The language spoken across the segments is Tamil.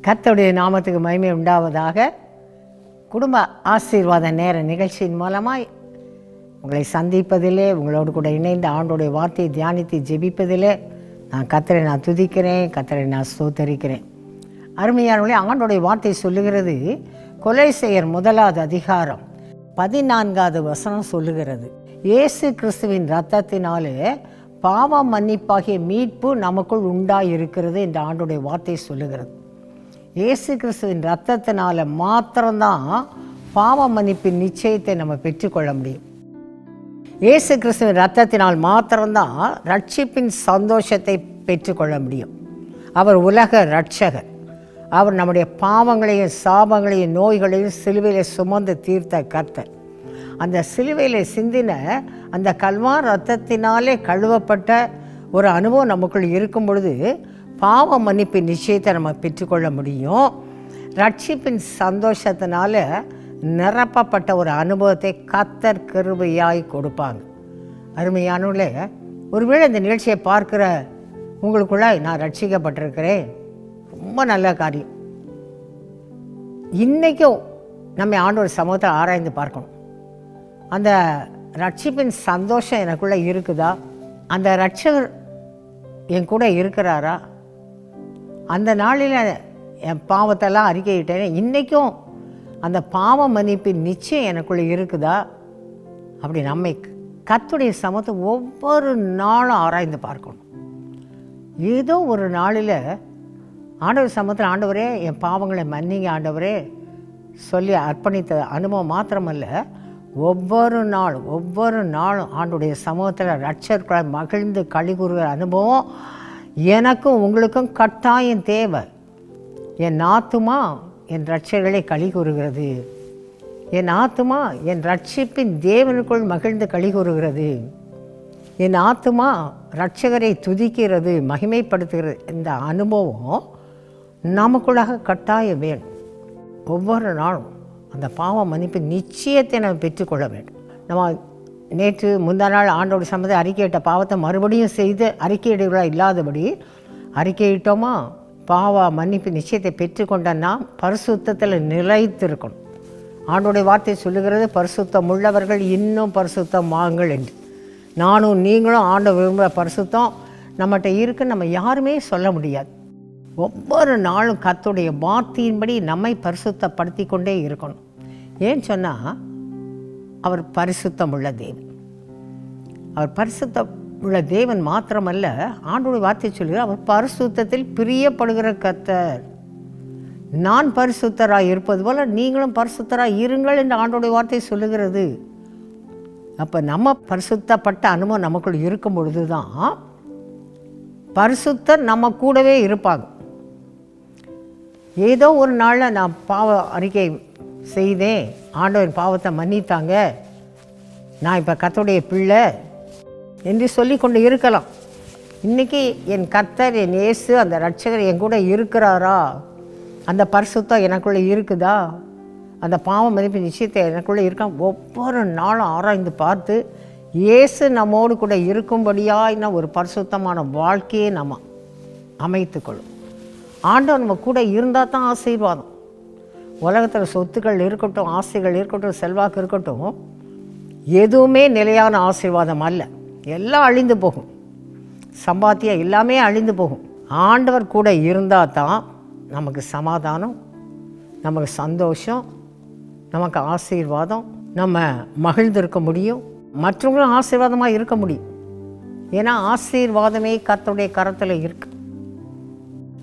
கர்த்தருடைய நாமத்துக்கு மகிமை உண்டாவதாக. குடும்ப ஆசீர்வாத நேர நிகழ்ச்சியின் மூலமாய் உங்களை சந்திப்பதிலே, உங்களோடு கூட இணைந்து ஆண்டோடைய வார்த்தையை தியானித்து ஜெபிப்பதிலே கர்த்தரை நான் துதிக்கிறேன், கர்த்தரை நான் ஸ்தோத்தரிக்கிறேன். அருமையானவர்களே, ஆண்டோடைய வார்த்தை சொல்லுகிறது, கொலைசெயர் 1வது அதிகாரம் 14வது வசனம் சொல்லுகிறது, இயேசு கிறிஸ்துவின் இரத்தத்தினாலே பாவ மன்னிப்பாகிய மீட்பு நமக்குள் உண்டாயிருக்கிறது என்று ஆண்டோடைய வார்த்தை சொல்லுகிறது. இயேசு கிறிஸ்துவின் இரத்தத்தினால மாத்திரம்தான் பாவ மன்னிப்பின் நிச்சயத்தை நம்ம பெற்றுக்கொள்ள முடியும். இயேசு கிறிஸ்துவின் இரத்தத்தினால் மாத்திரம்தான் ரட்சிப்பின் சந்தோஷத்தை பெற்றுக்கொள்ள முடியும். அவர் உலக இரட்சகர். அவர் நம்முடைய பாவங்களையும் சாபங்களையும் நோய்களையும் சிலுவையில் சுமந்து தீர்த்த கர்த்தர். அந்த சிலுவையில் சிந்தின அந்த கல்வார் இரத்தத்தினாலே கழுவப்பட்ட ஒரு அனுபவம் நமக்குள் இருக்கும் பொழுது பாவ மன்னிப்பின் நிச்சயத்தை நம்ம பெற்றுக்கொள்ள முடியும். ரட்சிப்பின் சந்தோஷத்தினால நிரப்பப்பட்ட ஒரு அனுபவத்தை கர்த்தர் கிருபையாய் கொடுப்பாங்க. அருமையானவர்களே, ஒருவேளை இந்த நிகழ்ச்சியை பார்க்குற உங்களுக்குள்ள நான் ரட்சிக்கப்பட்டிருக்கிறேன், ரொம்ப நல்ல காரியம். இன்றைக்கும் நம்ம ஆண்டவர் சமூகத்தை ஆராய்ந்து பார்க்கணும். அந்த ரட்சிப்பின் சந்தோஷம் எனக்குள்ளே இருக்குதா? அந்த ரட்சகர் என் கூட இருக்கிறாரா? அந்த நாளில் என் பாவத்தெல்லாம் அறிக்கையிட்டேன், இன்றைக்கும் அந்த பாவ மன்னிப்பின் நிச்சயம் எனக்குள்ளே இருக்குதா? அப்படி நம்மை கர்த்தருடைய சமூகத்தை ஒவ்வொரு நாளும் ஆராய்ந்து பார்க்கணும். ஏதோ ஒரு நாளில் ஆண்டவர் சமூகத்தில், ஆண்டவரே என் பாவங்களை மன்னிங்க ஆண்டவரே சொல்லி அர்ப்பணித்த அனுபவம் மாத்திரமல்ல, ஒவ்வொரு நாளும் ஆண்டுடைய சமூகத்தில் ரட்சர்களை மகிழ்ந்து கழிகூறுகிற அனுபவம் எனக்கும் உங்களுக்கும் கட்டாயம் தேவை. என் ஆத்துமா என் ரட்சர்களை கழிகூறுகிறது, என் ஆத்துமா என் ரட்சிப்பின் தேவனுக்குள் மகிழ்ந்து கழிகூறுகிறது, என் ஆத்துமா ரட்சகரை துதிக்கிறது, மகிமைப்படுத்துகிறது. இந்த அனுபவம் நமக்குள்ளாக கட்டாயம் வேணும். ஒவ்வொரு நாளும் அந்த பாவ மன்னிப்பு நிச்சயத்தை நம்ம பெற்றுக்கொள்ள வேண்டும். நம்ம நேற்று முந்தா நாள் ஆண்டோட சம்மந்தம் அறிக்கையிட்ட பாவத்தை மறுபடியும் செய்து அறிக்கையிடுகளா இல்லாதபடி அறிக்கையிட்டோமா, பாவ மன்னிப்பு நிச்சயத்தை பெற்றுக்கொண்டோன்னா பரிசுத்தத்தில் நிலைத்திருக்கணும். ஆண்டோடைய வார்த்தை சொல்லுகிறது, பரிசுத்தம் உள்ளவர்கள் இன்னும் பரிசுத்தம் வாங்கள் என்று. நானும் நீங்களும் ஆண்டவர் விரும்புகிற பரிசுத்தம் நம்மகிட்ட இருக்குன்னு நம்ம யாருமே சொல்ல முடியாது. ஒவ்வொரு நாளும் கர்த்தருடைய வார்த்தையின்படி நம்மை பரிசுத்தப்படுத்தி கொண்டே இருக்கணும். ஏன்னு சொன்னால், அவர் பரிசுத்தம் உள்ள தேவன். அவர் பரிசுத்தம் உள்ள தேவன் மாத்திரமல்ல, ஆண்டோடைய வார்த்தை சொல்கிறார், அவர் பரிசுத்தத்தில் பிரியப்படுகிற கர்த்தர். நான் பரிசுத்தராக இருப்பது போல நீங்களும் பரிசுத்தராக இருங்கள் என்று ஆண்டோடைய வார்த்தை சொல்லுகிறது. அப்போ நம்ம பரிசுத்தப்பட்ட அனுபவம் நமக்குள் இருக்கும் பொழுது தான் பரிசுத்தர் நம்ம கூடவே இருப்பாங்க. ஏதோ ஒரு நாளில் நான் பாவ அறிக்கை செய்தேன், ஆண்டவன் பாவத்தை மன்னித்தாங்க, நான் இப்போ கர்த்தருடைய பிள்ளை என்று சொல்லி கொண்டு இருக்கலாம். இன்றைக்கி என் கர்த்தர், என் இயேசு, அந்த ரட்சகர் என் கூட இருக்கிறாரா? அந்த பரிசுத்தம் எனக்குள்ளே இருக்குதா? அந்த பாவ மன்னிப்பு நிச்சயத்தை எனக்குள்ளே இருக்கா? ஒவ்வொரு நாளும் ஆராய்ந்து பார்த்து இயேசு நம்மோடு கூட இருக்கும்படியாக ஒரு பரிசுத்தமான வாழ்க்கையை நம்ம அமைத்துக்கொள்ளும். ஆண்டவர் நம்ம கூட இருந்தால் தான் ஆசீர்வாதம். உலகத்தில் சொத்துக்கள் இருக்கட்டும், ஆசைகள் இருக்கட்டும், செல்வாக்கு இருக்கட்டும், எதுவுமே நிலையான ஆசீர்வாதம் அல்ல. எல்லாம் அழிந்து போகும். சம்பாத்தியம் எல்லாமே அழிந்து போகும். ஆண்டவர் கூட இருந்தால் தான் நமக்கு சமாதானம், நமக்கு சந்தோஷம், நமக்கு ஆசீர்வாதம், நம்ம மகிழ்ந்திருக்க முடியும், மற்றவங்களும் ஆசீர்வாதமாக இருக்க முடியும். ஏன்னா ஆசீர்வாதமே கர்த்தருடைய கரத்தில் இருக்கு.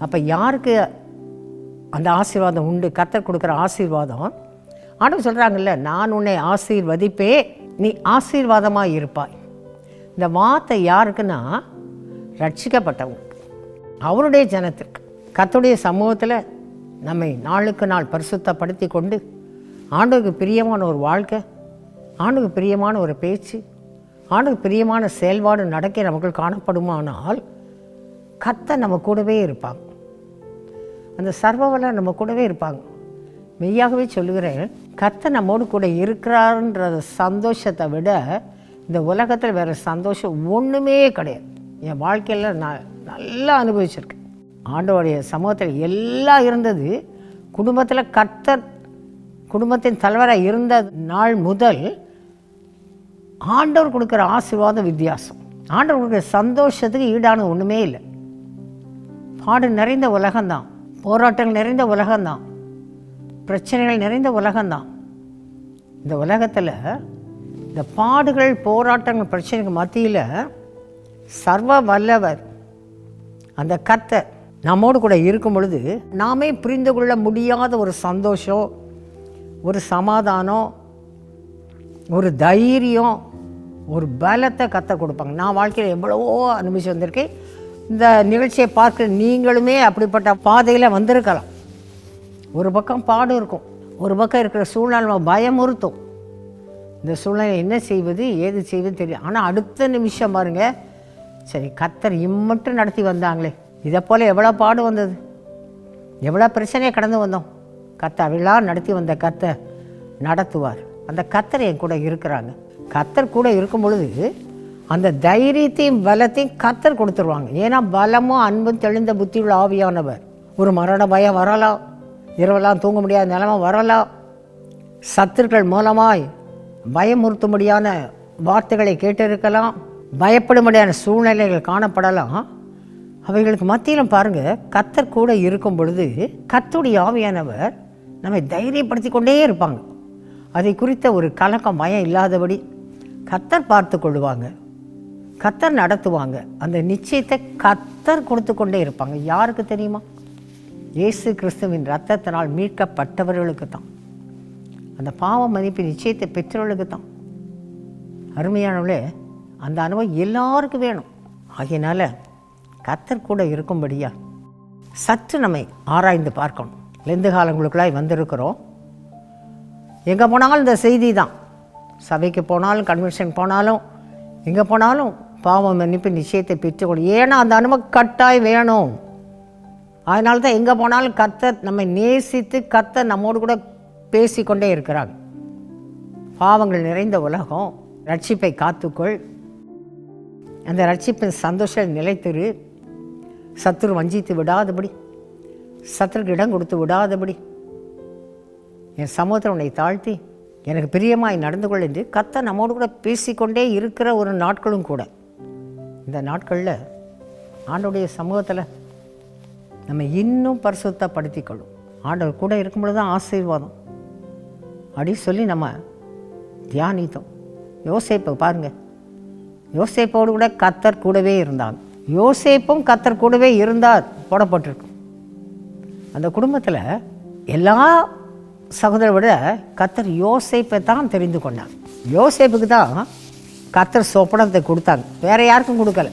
அப்போ யாருக்கு அந்த ஆசீர்வாதம் உண்டு? கர்த்தர் கொடுக்குற ஆசீர்வாதம். ஆண்டவர் சொல்கிறாங்கல்ல, நான் உன்னை ஆசீர்வதிப்பே, நீ ஆசீர்வாதமாக இருப்பாய். இந்த வார்த்தை யாருக்குன்னா, ரட்சிக்கப்பட்டவங்களுக்கு, அவருடைய ஜனத்திற்கு. கர்த்தருடைய சமூகத்தில் நம்மை நாளுக்கு நாள் பரிசுத்தப்படுத்தி கொண்டு ஆண்டவருக்கு பிரியமான ஒரு வாழ்க்கை, ஆண்டவருக்கு பிரியமான ஒரு பேச்சு, ஆண்டவருக்கு பிரியமான செயல்பாடு நடக்க நமக்கு காணப்படுமானால் கர்த்தர் நம்ம கூடவே இருப்பாங்க. அந்த சர்வவல்லவர் நம்ம கூடவே இருப்பாங்க. மெய்யாகவே சொல்லுகிறேன், கர்த்தர் நம்மோடு கூட இருக்கிறாருன்ற சந்தோஷத்தை விட இந்த உலகத்தில் வேறு சந்தோஷம் ஒன்றுமே கிடையாது. என் வாழ்க்கையில் நான் நல்லா அனுபவிச்சிருக்கேன். ஆண்டவருடைய சமூகத்தில் எல்லாம் இருந்தது. குடும்பத்தில் கர்த்தர் குடும்பத்தின் தலைவராக இருந்த நாள் முதல் ஆண்டவர் கொடுக்குற ஆசீர்வாதம் வித்தியாசம். ஆண்டவர் கொடுக்குற சந்தோஷத்துக்கு ஈடான ஒன்றுமே இல்லை. பாடு நிறைந்த உலகம்தான், போராட்டங்கள் நிறைந்த உலகம்தான், பிரச்சனைகள் நிறைந்த உலகம்தான். இந்த உலகத்தில் இந்த பாடுகள், போராட்டங்கள், பிரச்சனைகள் மத்தியில் சர்வ வல்லவர் அந்த கர்த்தர் நம்மோடு கூட இருக்கும் பொழுது நாமே புரிந்து கொள்ள முடியாத ஒரு சந்தோஷம், ஒரு சமாதானம், ஒரு தைரியம், ஒரு பலத்தை கர்த்தர் கொடுப்பாங்க. நான் வாழ்க்கையில் எவ்வளவோ அனுபவிச்சு வந்திருக்கேன். இந்த நிகழ்ச்சியை பார்க்க நீங்களுமே அப்படிப்பட்ட பாதையில் வந்திருக்கலாம். ஒரு பக்கம் பாடு இருக்கும், ஒரு பக்கம் இருக்கிற சூழ்நிலை பயமுறுத்தும். இந்த சூழ்நிலை என்ன செய்வது ஏது செய்வது தெரியும். ஆனால் அடுத்த நிமிஷம் பாருங்கள், சரி கர்த்தர் இம்மட்டும் நடத்தி வந்தாங்களே, இதை போல் எவ்வளோ பாடு வந்தது, எவ்வளோ பிரச்சனையை கடந்து வந்தோம். கர்த்தர் அவையெல்லாம் நடத்தி வந்த கர்த்தர் நடத்துவார். அந்த கர்த்தர் என் கூட இருக்கிறாங்க. கர்த்தர் கூட இருக்கும் பொழுது அந்த தைரியத்தையும் பலத்தையும் கர்த்தர் கொடுத்துருவாங்க. ஏன்னா பலமும் அன்பும் தெளிந்த புத்தியுள்ள ஆவியானவர். ஒரு மரண பயம் வரலாம், இரவெல்லாம் தூங்க முடியாத நிலைமை வரலாம், சத்துருக்கள் மூலமாய் பயமுறுத்தும்படியான வார்த்தைகளை கேட்டிருக்கலாம், பயப்படும்படியான சூழ்நிலைகள் காணப்படலாம். அவைகளுக்கு மத்தியிலும் பாருங்கள், கர்த்தர் கூட இருக்கும் பொழுது கர்த்தருடைய ஆவியானவர் நம்மை தைரியப்படுத்தி கொண்டே இருப்பாங்க. அதை குறித்த ஒரு கலக்கம் பயம் இல்லாதபடி கர்த்தர் பார்த்து கொள்வாங்க, கர்த்தர் நடத்துவாங்க. அந்த நிச்சயத்தை கர்த்தர் கொடுத்து கொண்டே இருப்பாங்க. யாருக்கு தெரியுமா? இயேசு கிறிஸ்துவின் இரத்தத்தினால் மீட்கப்பட்டவர்களுக்கு தான். அந்த பாவ மன்னிப்பு நிச்சயத்தை பெற்றவர்களுக்கு தான். அருமையானவர்களே, அந்த அனுபவம் எல்லாருக்கும் வேணும். ஆகையினால கர்த்தர் கூட இருக்கும்படியா சற்று நம்மை ஆராய்ந்து பார்க்கணும். லெந்து காலங்களுக்குள்ளாய் வந்திருக்கிறோம். எங்கே போனாலும் இந்த செய்தி தான். சபைக்கு போனாலும், கன்வென்ஷன் போனாலும், எங்கே போனாலும் பாவ மன்னிப்பு நிச்சயத்தை பெற்றுக்கொள்ளும். ஏன்னா அந்த அனுபவம் கட்டாயம் வேணும். அதனால தான் எங்கே போனாலும் கர்த்தர் நம்மை நேசித்து கர்த்தர் நம்மோடு கூட பேசிக்கொண்டே இருக்கிறாங்க. பாவங்கள் நிறைந்த உலகம், ரட்சிப்பை காத்துக்கொள், அந்த ரட்சிப்பின் சந்தோஷம் நிலைத்திரு, சத்துரு வஞ்சித்து விடாதபடி, சத்துருக்கு இடம் கொடுத்து விடாதபடி, என் சமூகத்தில் உன்னை தாழ்த்தி எனக்கு பிரியமாய் நடந்து கொள் என்று கர்த்தர் நம்மோடு கூட பேசிக்கொண்டே இருக்கிற ஒரு நாட்களும் கூட. இந்த நாட்களில் ஆண்டவருடைய சமூகத்தில் நம்ம இன்னும் பரிசுத்தப்படுத்திக் கொள்ளும். ஆண்டவர் கூட இருக்கும்பொழுது தான் ஆசீர்வாதம் அப்படி சொல்லி நம்ம தியானித்தோம். யோசேப்பை பாருங்கள், யோசேப்போடு கூட கர்த்தர் கூடவே இருந்தாங்க. யோசேப்பும் கர்த்தர் கூடவே இருந்தார் போடப்பட்டிருக்கு. அந்த குடும்பத்தில் எல்லா சகோதரரை விட கர்த்தர் யோசேப்பை தான் தெரிந்து கொண்டாங்க. யோசேப்புக்கு தான் கர்த்தர் சொப்பனத்தை கொடுத்தாங்க, வேறு யாருக்கும் கொடுக்கல.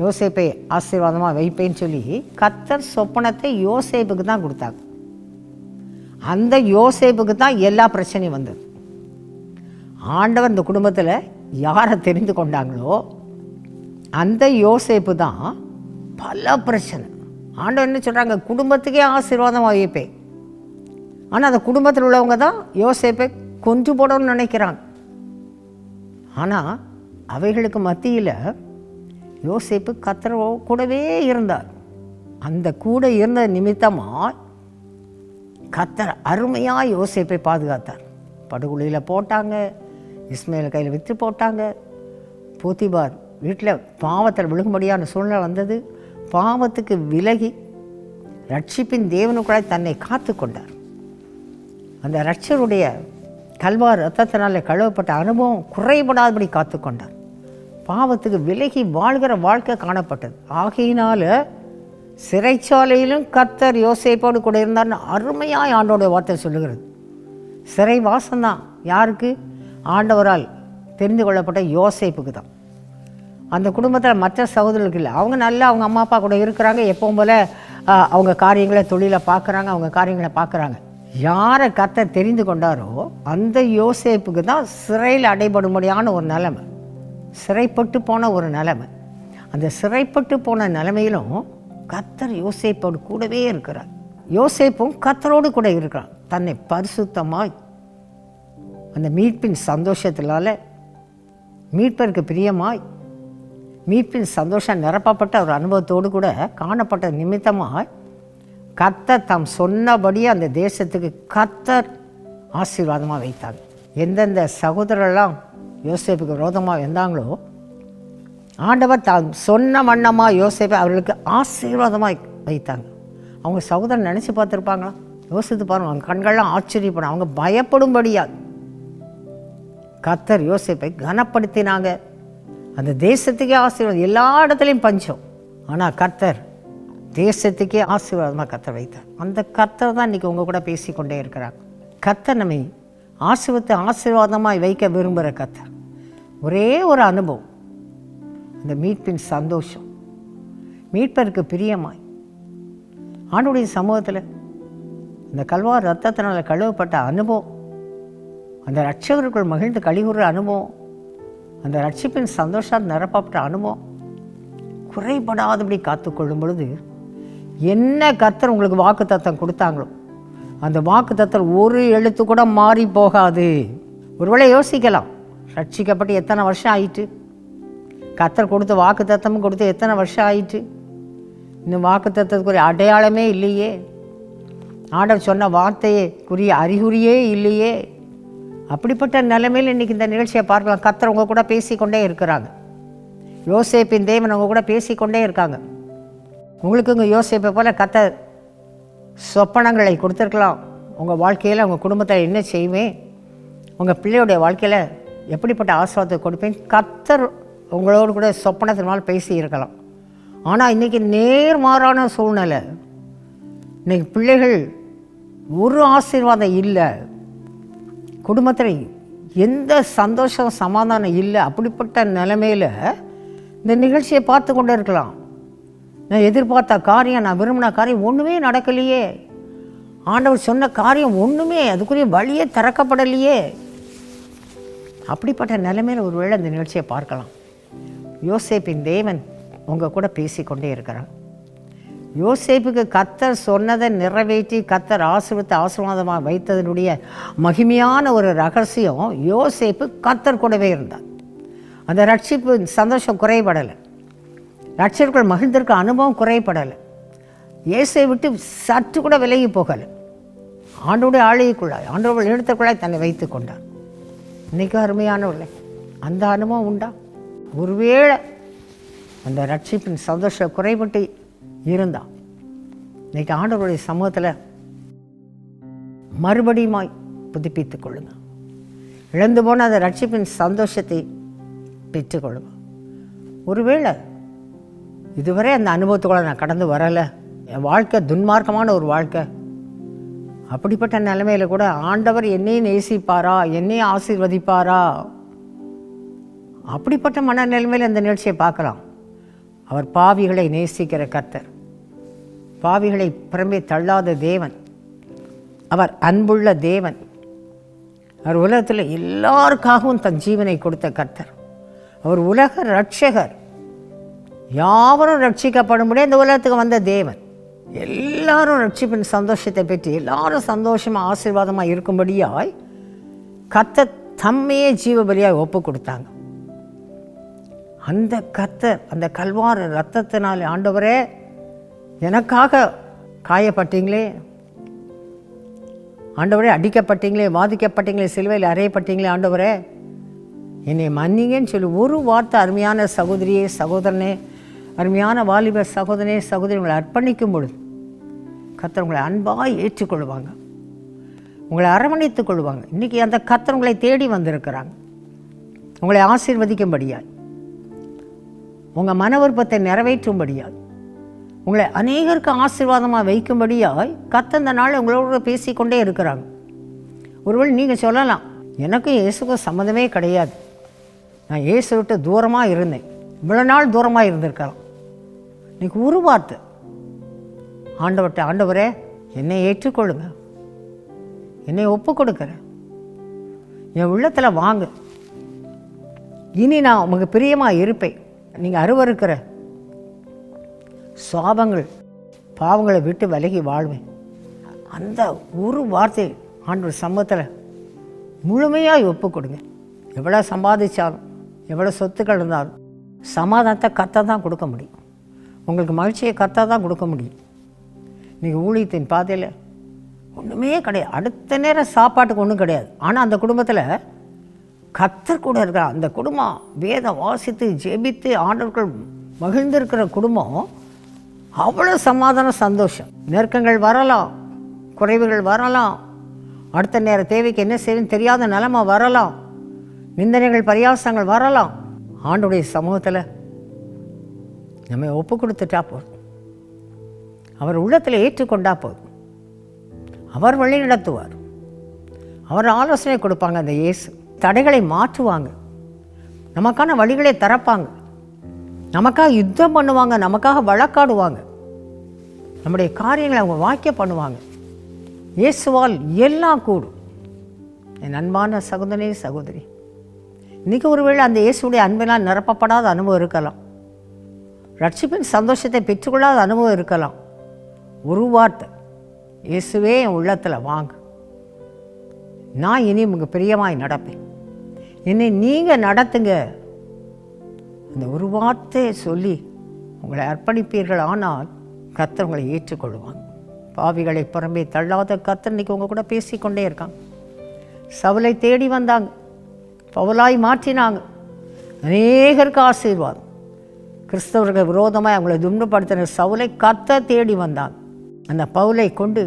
யோசேப்பை ஆசீர்வாதமாக வைப்பேன்னு சொல்லி கர்த்தர் சொப்பனத்தை யோசேப்புக்கு தான் கொடுத்தாங்க. அந்த யோசேப்புக்கு தான் எல்லா பிரச்சனையும் வந்தது. ஆண்டவர் இந்த குடும்பத்தில் யாரை தெரிந்து கொண்டாங்களோ அந்த யோசேப்பு தான் பல பிரச்சனை. ஆண்டவர் என்ன சொல்கிறாங்க, குடும்பத்துக்கே ஆசீர்வாதமாக வைப்பேன். ஆனால் அந்த குடும்பத்தில் உள்ளவங்க தான் யோசேப்பை கொன்று போடணும்னு நினைக்கிறாங்க. ஆனால் அவைகளுக்கு மத்தியில் யோசேப்பு கர்த்தர் கூடவே இருந்தார். அந்த கூட இருந்த நிமித்தமாக கர்த்தர் அருமையாக யோசேப்பை பாதுகாத்தார். படுகொலியில் போட்டாங்க, இஸ்மேல் கையில் விற்று போட்டாங்க, போத்திபார் வீட்டில் பாவத்தில் விழுகும்படியான சூழ்நிலை வந்தது. பாவத்துக்கு விலகி ரட்சிப்பின் தேவனுக்குள்ளாய் தன்னை காத்து கொண்டார். அந்த ரட்சருடைய கல்வார் ரத்தத்தினால கழுவப்பட்ட அனுபவம் குறைபடாதபடி காத்து கொண்டார். பாவத்துக்கு விலகி வாழ்கிற வாழ்க்கை காணப்பட்டது. ஆகையினால சிறைச்சாலையிலும் கர்த்தர் யோசேப்போடு கூட இருந்தார்னு அருமையாக ஆண்டோடைய வார்த்தை சொல்லுகிறது. சிறை வாசம்தான் யாருக்கு? ஆண்டவரால் தெரிந்து கொள்ளப்பட்ட யோசேப்புக்கு தான். அந்த குடும்பத்தில் மற்ற சகோதரர்களுக்கு இல்லை. அவங்க நல்லா அவங்க அம்மா அப்பா கூட இருக்கிறாங்க, எப்பவும் போல் அவங்க காரியங்களை தொழிலை பார்க்குறாங்க, அவங்க காரியங்களை பார்க்குறாங்க. யாரை கர்த்தர் தெரிந்து கொண்டாரோ அந்த யோசேப்புக்கு தான் சிறையில் அடைபடும்படியான ஒரு நிலைமை, சிறைப்பட்டு போன ஒரு நிலைமை. அந்த சிறைப்பட்டு போன நிலைமையிலும் கர்த்தர் யோசேப்போடு கூடவே இருக்கிறார். யோசேப்பும் கர்த்தரோடு கூட இருக்கிறான். தன்னை பரிசுத்தமாய் அந்த மீட்பின் சந்தோஷத்தினால மீட்பருக்கு பிரியமாய் மீட்பின் சந்தோஷம் நிரப்பப்பட்ட ஒரு அனுபவத்தோடு கூட காணப்பட்ட நிமித்தமாக கர்த்தர் தாம் சொன்னபடியே அந்த தேசத்துக்கு கர்த்தர் ஆசீர்வாதமாக வைத்தாங்க. எந்தெந்த சகோதரரெல்லாம் யோசேப்புக்கு விரோதமாக இருந்தாங்களோ ஆண்டவர் தாம் சொன்ன வண்ணமாக யோசேப்பை அவர்களுக்கு ஆசீர்வாதமாக வைத்தாங்க. அவங்க சகோதரன் நினச்சி பார்த்துருப்பாங்களா? யோசித்து பாருங்க. அவங்க கண்கள்லாம் ஆச்சரியப்படும். அவங்க பயப்படும்படியா கர்த்தர் யோசேப்பை கனப்படுத்தினாங்க. அந்த தேசத்துக்கே ஆசீர்வாதம். எல்லா இடத்துலையும் பஞ்சம், ஆனால் கர்த்தர் தேசத்துக்கே ஆசீர்வாதமாக கர்த்தர் வைத்தார். அந்த கர்த்தர் தான் இன்றைக்கி உங்கள் கூட பேசிக்கொண்டே இருக்கிறாங்க. கர்த்தர் நம்மை ஆசீர்வாதமாக வைக்க விரும்புகிற கர்த்தர். ஒரே ஒரு அனுபவம், அந்த மீட்பின் சந்தோஷம், மீட்பருக்கு பிரியமாய் ஆண்டுடைய சமூகத்தில் இந்த கல்வார் ரத்தத்தினால் கழுவப்பட்ட அனுபவம், அந்த ரட்சகருக்குள் மகிழ்ந்து கழிவுற அனுபவம், அந்த ரட்சிப்பின் சந்தோஷம் நிரப்பப்பட்ட அனுபவம் குறைபடாதபடி காத்துக்கொள்ளும் பொழுது என்ன கர்த்தர் உங்களுக்கு வாக்கு தத்தம் கொடுத்தாங்களோ அந்த வாக்கு தத்தம் ஒரு எழுத்து கூட மாறி போகாது. ஒருவேளை யோசிக்கலாம், ரட்சிக்கப்பட்டு எத்தனை வருஷம் ஆயிட்டு, கர்த்தர் கொடுத்த வாக்கு தத்தமும் கொடுத்து எத்தனை வருஷம் ஆயிட்டு, இன்னும் வாக்கு தத்தத்துக்குரிய அடையாளமே இல்லையே, ஆண்டவர் சொன்ன வார்த்தைக்குரிய அறிகுறியே இல்லையே. அப்படிப்பட்ட நிலைமையில் இன்றைக்கி இந்த நிகழ்ச்சியை பார்க்கலாம். கர்த்தர் உங்கள் கூட பேசிக்கொண்டே இருக்கிறாங்க. யோசேப்பின் தேவன் உங்கள் கூட பேசிக்கொண்டே இருக்காங்க. உங்களுக்கு உங்கள் யோசேப்பை போல் கர்த்தர் சொப்பனங்களை கொடுத்துருக்கலாம். உங்கள் வாழ்க்கையில் உங்கள் குடும்பத்தில் என்ன செய்வேன், உங்கள் பிள்ளையுடைய வாழ்க்கையில் எப்படிப்பட்ட ஆசீர்வாதத்தை கொடுப்பேன், கர்த்தர் உங்களோடு கூட சொப்பனத்தினால் பேசி இருக்கலாம். ஆனால் இன்றைக்கி நேர்மாறான சூழ்நிலை. இன்றைக்கி பிள்ளைகள் ஒரு ஆசீர்வாதம் இல்லை, குடும்பத்தில் எந்த சந்தோஷம் சமாதானம் இல்லை. அப்படிப்பட்ட நிலைமையில் இந்த நிகழ்ச்சியை பார்த்து கொண்டு இருக்கலாம். நான் எதிர்பார்த்த காரியம், நான் விரும்பின காரியம் ஒன்றுமே நடக்கலையே, ஆண்டவர் சொன்ன காரியம் ஒன்றுமே அதுக்குரிய வழியே திறக்கப்படலையே. அப்படிப்பட்ட நிலைமையில் ஒரு வேளை இந்த நிகழ்ச்சியை பார்க்கலாம். யோசேப்பின் தேவன் உங்கள் கூட பேசிக்கொண்டே இருக்கிறார். யோசேப்புக்கு கர்த்தர் சொன்னதை நிறைவேற்றி கர்த்தர் ஆசீர்வாதமாக வைத்ததனுடைய மகிமையான ஒரு ரகசியம், யோசேப்பு கர்த்தர் கூடவே இருந்தார். அந்த ரட்சிப்பு சந்தோஷம் குறைபடலை, ரட்சர்கள் மகிழ்ந்திருக்க அனுபவம் குறைபடலை, இயேசுவை விட்டு சற்று கூட விலகி போகலை. ஆண்டோடைய ஆளுகைக்குள்ளாய், ஆண்டோட எழுத்துக்குள்ளாய் தன்னை வைத்து கொண்டார். இன்றைக்கி அருமையானவர்களே, அந்த அனுபவம் உண்டா? ஒருவேளை அந்த ரட்சிப்பின் சந்தோஷம் குறைபட்டு இருந்தால் இன்றைக்கி ஆண்டவருடைய சமூகத்தில் மறுபடியுமாய் புதுப்பித்துக் கொள்ளுங்க. இழந்து போன அந்த ரட்சிப்பின் சந்தோஷத்தை பெற்றுக்கொள்ளுங்க. ஒருவேளை இதுவரை அந்த அனுபவத்துக்குள்ள நான் கடந்து வரலை, என் வாழ்க்கை துன்மார்க்கமான ஒரு வாழ்க்கை, அப்படிப்பட்ட நிலைமையில் கூட ஆண்டவர் என்னையும் நேசிப்பாரா, என்னையும் ஆசீர்வதிப்பாரா, அப்படிப்பட்ட மனநிலைமையில் அந்த நிகழ்ச்சியை பார்க்கலாம். அவர் பாவிகளை நேசிக்கிற கர்த்தர், பாவிகளை புறம்பே தள்ளாத தேவன், அவர் அன்புள்ள தேவன், அவர் உலகத்தில் எல்லாருக்காகவும் தன் ஜீவனை கொடுத்த கர்த்தர், அவர் உலக ரட்சகர், யாவரும் ரட்சிக்கப்படும்படி இந்த உலகத்துக்கு வந்த தேவன். எல்லாரும் ரட்சிப்பின் சந்தோஷத்தை பெற்று எல்லாரும் சந்தோஷமாக ஆசீர்வாதமாக இருக்கும்படியாய் கர்த்தர் தம்மையே ஜீவபலியாய் ஒப்பு கொடுத்தாங்க. அந்த கர்த்தர் அந்த கல்வாரி ரத்தத்தினாலே, ஆண்டவரே எனக்காக காயப்பட்டீங்களே, ஆண்டவரே அடிக்கப்பட்டீங்களே, வாதிக்கப்பட்டீங்களே, சிலுவையில் அறையப்பட்டீங்களே, ஆண்டவரே என்னை மன்னிங்கன்னு சொல்லி ஒரு வார்த்தை அருமையான சகோதரியே சகோதரனே, அருமையான வாலிப சகோதரனே சகோதரி உங்களை அர்ப்பணிக்கும் பொழுது கர்த்தர் உங்களை அன்பாக ஏற்றுக்கொள்வாங்க, உங்களை அரவணைத்துக் கொள்வாங்க. இன்றைக்கி அந்த கர்த்தர் உங்களை தேடி வந்திருக்கிறாங்க, உங்களை ஆசீர்வதிக்கும்படியாய், உங்கள் மன விருப்பத்தை நிறைவேற்றும்படியாய், உங்களை அநேகருக்கு ஆசீர்வாதமாக வைக்கும்படியாய் கர்த்தர் இந்த நாள் உங்களோட பேசிக்கொண்டே இருக்கிறாங்க. ஒருவேளை நீங்கள் சொல்லலாம், எனக்கும் இயேசுக்கும் சம்மந்தமே கிடையாது, நான் இயேசு விட்டு தூரமாக இருந்தேன், இவ்வளோ நாள் தூரமாக இருந்திருக்கலாம். இன்றைக்கி ஒரு வார்த்தை ஆண்டவர்கிட்ட, ஆண்டவரே என்னை ஏற்றுக்கொள்ளுங்க, என்னை ஒப்பு கொடுக்குறேன், என் உள்ளத்தில் வாங்க, இனி நான் உங்களுக்கு பிரியமாக இருப்பேன், நீங்கள் அருவருக்கிற சாபங்கள் பாவங்களை விட்டு விலகி வாழ்வேன். அந்த ஒரு வார்த்தை ஆண்டவர் சமூகத்தில் முழுமையாக ஒப்பு கொடுங்க. எவ்வளோ சம்பாதிச்சாலும், எவ்வளோ சொத்துக்கள் இருந்தாலும், சமாதானத்தை கர்த்தர் தான் கொடுக்க முடியும். உங்களுக்கு மகிழ்ச்சியை கர்த்தர் தான் கொடுக்க முடியும். நீங்கள் ஊழியத்தின் பாதையில் ஒன்றுமே கிடையாது, அடுத்த நேரம் சாப்பாட்டுக்கு ஒன்றும் கிடையாது. ஆனால் அந்த குடும்பத்தில் கர்த்தர் கூட இருக்கிற அந்த குடும்பம் வேதம் வாசித்து ஜெபித்து ஆண்டவர்கள் மகிழ்ந்திருக்கிற குடும்பம் அவ்வளோ சமாதானம், சந்தோஷம். நெருக்கங்கள் வரலாம், குறைவுகள் வரலாம், அடுத்த நேர தேவைக்கு என்ன செய்யணும்னு தெரியாத நிலைமை வரலாம், நிந்தனைகள் பரியாசங்கள் வரலாம். ஆண்டவருடைய சமூகத்தில் நம்ம ஒப்பு கொடுத்துட்டா போதும், அவர் உள்ளத்தில் ஏற்றுக்கொண்டா போதும், அவர் வழி நடத்துவார். அவர் ஆலோசனை கொடுப்பாங்க. அந்த இயேசு தடைகளை மாற்றுவாங்க, நமக்கான வழிகளை திறப்பாங்க, நமக்காக யுத்தம் பண்ணுவாங்க, நமக்காக வழக்காடுவாங்க, நம்முடைய காரியங்களை அவங்க வாக்கிய பண்ணுவாங்க. இயேசுவால் எல்லாம் கூடும். என் அன்பான சகோதரி சகோதரி, இன்றைக்கி ஒருவேளை அந்த இயேசுடைய அன்பினால் நிரப்பப்படாத அனுபவம் இருக்கலாம், ரட்சிப்பின் சந்தோஷத்தை பெற்றுக்கொள்ளாத அனுபவம் இருக்கலாம். ஒரு வார்த்தை, இயேசுவே என் உள்ளத்தில் வாங்க, நான் இனி உங்கள் பிரியமாய் நடப்பேன், என்னை நீங்கள் நடத்துங்க. அந்த ஒரு வார்த்தையை சொல்லி உங்களை அர்ப்பணிப்பீர்கள், ஆனால் கர்த்தர் உங்களை ஏற்றுக்கொள்வாங்க. பாவிகளை புறம்பே தள்ளாத கர்த்தர் இன்றைக்கி உங்கள் கூட பேசிக்கொண்டே இருக்காங்க. சவுலை தேடி வந்தாங்க, பவுலாய் மாற்றினாங்க, அநேகருக்கு ஆசீர்வாதம். கிறிஸ்தவர்கள் விரோதமாக அவங்களை துன்பப்படுத்தின சவுலை கர்த்தர் தேடி வந்தாங்க. அந்த பவுலை கொண்டு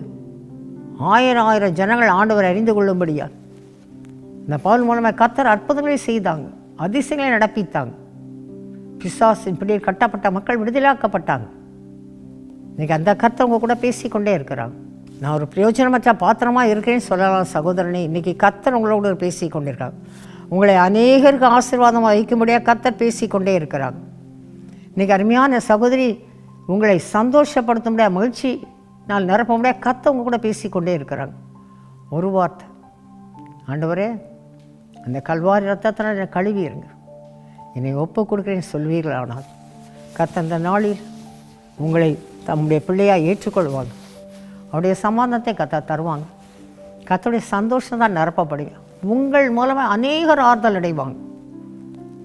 ஆயிரம் ஜனங்கள் ஆண்டவர் அறிந்து கொள்ளும்படியா இந்த பவுல் மூலமாக கர்த்தர் அற்புதங்களை செய்தாங்க, அதிசயங்களை நடப்பித்தாங்க. பிசாசின் பிடியில் கட்டப்பட்ட மக்கள் விடுதலாக்கப்பட்டாங்க. இன்றைக்கி அந்த கர்த்தர் உங்கள் கூட பேசிக்கொண்டே இருக்கிறாங்க. நான் ஒரு பிரயோஜனமற்ற பாத்திரமாக இருக்கிறேன்னு சொல்லலாம் சகோதரனே. இன்றைக்கி கர்த்தர் உங்களோட பேசி கொண்டிருக்காங்க. உங்களை அநேகருக்கு ஆசீர்வாதமாக வைக்கும்படியாக கர்த்தர் பேசிக்கொண்டே இருக்கிறாங்க. இன்றைக்கி அருமையான சகோதரி, உங்களை சந்தோஷப்படுத்த முடியாது, மகிழ்ச்சி நான் நிரப்ப முடியாது, கர்த்தர் உங்கள் கூட பேசிக்கொண்டே இருக்கிறாங்க. ஒரு வார்த்தை, ஆண்டவரே அந்த கல்வாரி ரத்தத்தினால் என்னை கழுவிடுங்க, என்னை ஒப்பு கொடுக்குறேன்னு சொல்வீர்கள். ஆனால் கர்த்தர் அந்த நாளில் உங்களை தம்முடைய பிள்ளையாக ஏற்றுக்கொள்வாங்க. அவருடைய சமாதானத்தை கர்த்தர் தருவாங்க. கர்த்தருடைய சந்தோஷம் தான் நிரப்பப்படுங்க. உங்கள் மூலமாக அநேகர் ஆறுதல் அடைவாங்க.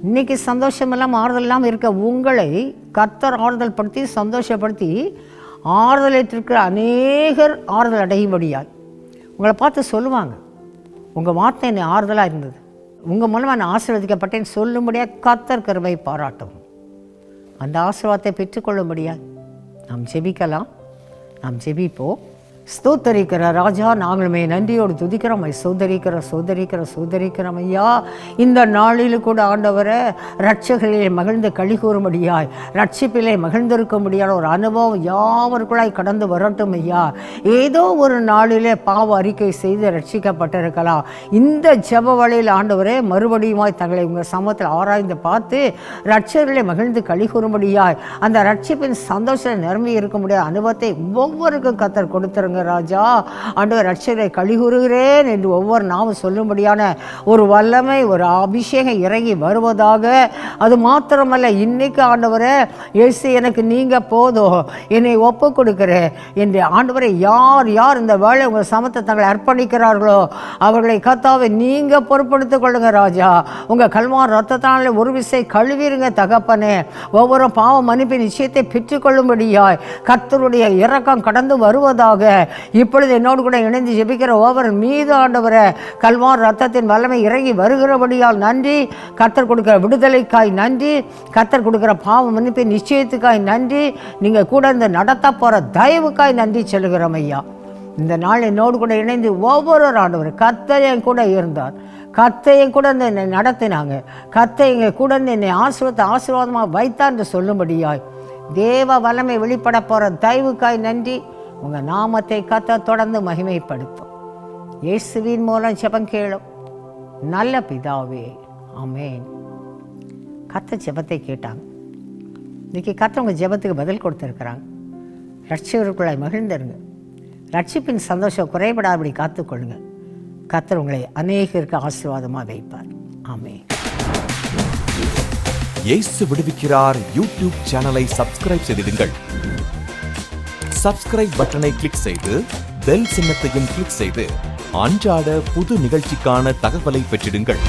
இன்றைக்கி சந்தோஷம் இல்லாமல் ஆறுதல் இல்லாமல் இருக்க உங்களை கர்த்தர் ஆறுதல் படுத்தி சந்தோஷப்படுத்தி ஆறுதலிட்டிருக்கிற அநேகர் ஆறுதல் அடையும்படியாய் உங்களை பார்த்து சொல்லுவாங்க, உங்கள் வார்த்தை என்னை ஆறுதலாக இருந்தது, உங்கள் மூலமாக நான் ஆசீர்வதிக்கப்பட்டேன்னு சொல்லும்படியாக கர்த்தர் கிருபை பாராட்டும். அந்த ஆசீர்வாதத்தை பெற்றுக்கொள்ளும்படியாக நாம் ஜெபிக்கலாம். நாம் ஜெபிப்போம். ஸ்தோத்தரிக்கிற ராஜா, நாங்களுமே நன்றியோடு துதிக்கிறோம். சோதரிக்கிறோம் ஐயா. இந்த நாளில் கூட ஆண்டவரை ரட்சகரிலே மகிழ்ந்து களி கூறும்படியாய், ரட்சிப்பிலே மகிழ்ந்திருக்க முடியாத ஒரு அனுபவம் யாவருக்குள்ளாய் கடந்து வரட்டும் ஐயா. ஏதோ ஒரு நாளிலே பாவ அறிக்கை செய்து ரட்சிக்கப்பட்டிருக்கலாம். இந்த ஜெப வழியில் ஆண்டவரே மறுபடியுமாய் தங்களை உங்கள் சமூகத்தில் ஆராய்ந்து பார்த்து ரட்சகரிலே மகிழ்ந்து களி கூறும்படியாய், அந்த ரட்சிப்பின் சந்தோஷத்தை நிரம்பி இருக்க முடியாத அனுபவத்தை ஒவ்வொருக்கும் கர்த்தர் கொடுத்துருங்க ராஜா. ஆண்டவர் ரட்சகரை கழிகூறுகிறேன் என்று ஒவ்வொரு நாமும் சொல்லும்படியான ஒரு வல்லமை, ஒரு அபிஷேகம் இறங்கி வருவதாக. அது மாத்திரமல்ல, இன்னைக்கு ஆண்டவரே இயேசு எனக்கு நீங்க போதும், என்னை ஒப்பு கொடுக்கிறேன் என்று ஆண்டவரை யார் யார் இந்த வேலை உங்கள் சமத்தை தங்களை அர்ப்பணிக்கிறார்களோ அவர்களை கர்த்தாவை நீங்க பொறுப்படுத்திக் கொள்ளுங்க ராஜா. உங்க கல்வார் ரத்தத்தாலே ஒரு விசை கழுவிருங்க தகப்பனே. ஒவ்வொரு பாவ மன்னிப்பின் நிச்சயத்தை பெற்றுக்கொள்ளும்படியாய் கர்த்தருடைய இரக்கம் கடந்து வருவதாக. இப்பொழுது என்னோடு கூட இணைந்து ஜெபிக்கிற ஒவ்வொரு மீது ஆண்டவரை கல்வார் ரத்தத்தின் வல்லமை இறங்கி வருகிறபடியால் நன்றி. கர்த்தர் கொடுக்கிற விடுதலைக்காய் நன்றி. கர்த்தர் கொடுக்கிற பாவ மன்னிப்பின் நிச்சயத்துக்காய் நன்றி. நீங்கள் கூட இந்த நடத்த போகிற தயவுக்காய் நன்றி சொல்லுகிறோம் ஐயா. இந்த நாள் என்னோடு கூட இணைந்து ஒவ்வொரு ஆண்டவர் கர்த்தர் என் கூட இருந்தார், கர்த்தர் என் கூட என்னை நடத்தினாங்க, கர்த்தர் எங்கள் கூட என்னை ஆசீர்வாதமாக வைத்தார் என்று சொல்லும்படியாய் தேவ வல்லமை வெளிப்பட போகிற தயவுக்காய் நன்றி. உங்கள் நாமத்தை கர்த்தர் தொடர்ந்து மகிமைப்படுத்தும். இயேசுவின் மூலம் ஜெபம் கேளும் நல்ல பிதாவே, ஆமென். கர்த்தர் ஜெபத்தை கேட்டாங்க. இன்றைக்கி கர்த்தர் உங்கள் ஜெபத்துக்கு பதில் கொடுத்துருக்குறாங்க. ரட்சிகருக்குள்ளாய் மகிழ்ந்துருங்க. ரட்சிப்பின் சந்தோஷம் குறைபடாதபடி காத்துக்கொள்ளுங்க. கர்த்தர் உங்களை அநேகருக்கு ஆசீர்வாதமாக வைப்பார். ஆமென். இயேசு விடுவிக்கிறார் யூடியூப் சேனலை சப்ஸ்கிரைப் செய்திடுங்கள். சப்ஸ்கிரைப் பட்டனை கிளிக் செய்து பெல் சின்னத்தையும் கிளிக் செய்து அன்றாட புது நிகழ்ச்சிக்கான தகவலை பெற்றிடுங்கள்.